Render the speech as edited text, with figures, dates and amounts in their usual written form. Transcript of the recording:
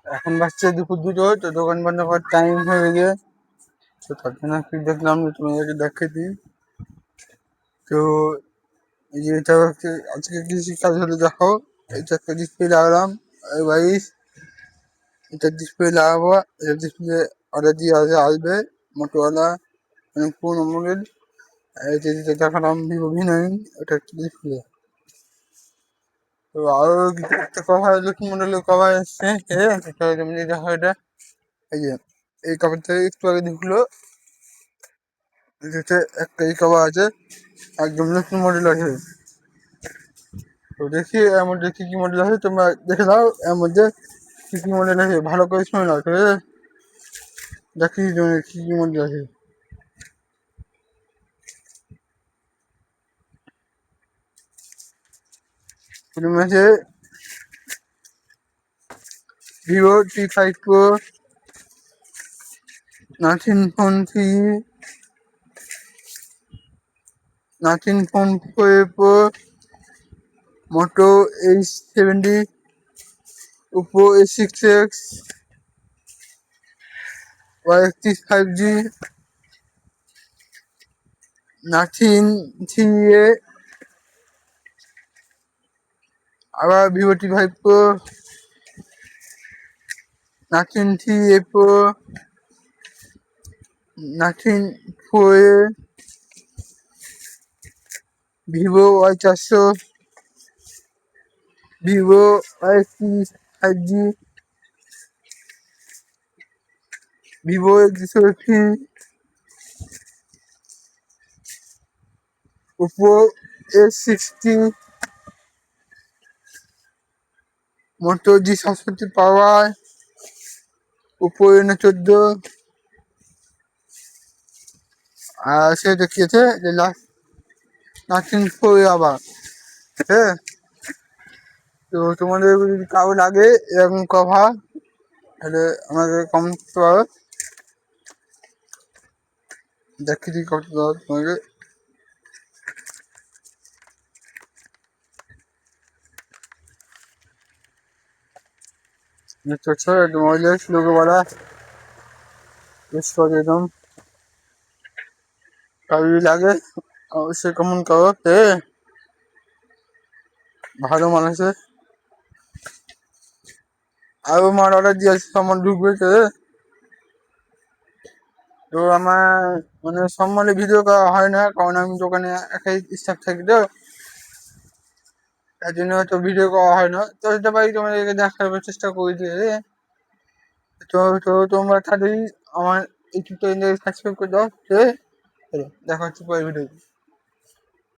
এখন বাজছে দুপুর 2টো, তো দোকান বন্ধ করার টাইম হয়ে গিয়ে, তো তার জন্য একটু দেখলাম যে তোমাদেরকে দেখে দিই। তো এই যে এটা হচ্ছে আজকে কৃষি কাজ হলে দেখো, এটা একটা ডিসপ্লে লাগালাম। বাইশ এটা ডিসপ্লে লাগাবো, এটা ডিসপ্লে অর্ডার দিয়ে আসবে মোটোওয়ালা, মানে পুরোনো মডেল। এটা যেটা দেখালাম ভিভো V9, ওটা একটা ডিসপ্লে। তো আরো কিছু একটা কভার, নতুন মডেলের কভার এসছে, তুমি যে দেখো এটা, এই যে এই কভার থেকে একটু আগে দেখলো, এটাতে একটা এই কভার আছে, একদম নতুন মডেল আছে। তো দেখি এর মধ্যে কি কি মডেল আছে, তোমরা দেখে দাও এর মধ্যে কি কি মডেল আছে, ভালো করে শুনে নাও, ঠিক আছে? দেখি তুমি কি কি মডেল আছে। প্রথমে আছে Vivo T5 Pro, nothing phone 3, nothing phone 4 Pro, মোটো H70, Oppo A6X, Y31 5G, nothing 3A, আবার Vivo T5 Pro, nothing 3A Pro, nothing 4A, Vivo Y400, Vivo Y30 5G, Vivo X250, Oppo A60, মোটো G67 পাওয়ার, Oppo Reno 14। আর সেটা কি আছে যে last nothing 4 আবার, হ্যাঁ। তো তোমাদের যদি কারো লাগে এরকম কভার, তাহলে আমাকে কমেন্ট করতে পারো, দেখি দিই করতে পারো তোমাকে। দেখতে পাচ্ছ একদম ওয়াইলেস লোগো বলা, বেশ করে একদম। কারো যদি লাগে অবশ্যই কমেন্ট করো, ভালো মানুষের আরো মাল অর্ডার দিয়ে আসছে, আমার ঢুকবে। তো আমার মানে সব মালে ভিডিও করা হয় না, কারণ আমি দোকানে একাই স্টাফ থাকি, তো তার জন্য হয়তো ভিডিও করা হয় না। তো এটা ভাই তোমাদেরকে দেখার চেষ্টা করি দিয়ে। তো তো তোমরা তাড়াতাড়ি আমার ইউটিউব চ্যানেল সাবস্ক্রাইব করে দাও, ঠিক আছে? চলো দেখা হচ্ছে পরের ভিডিও।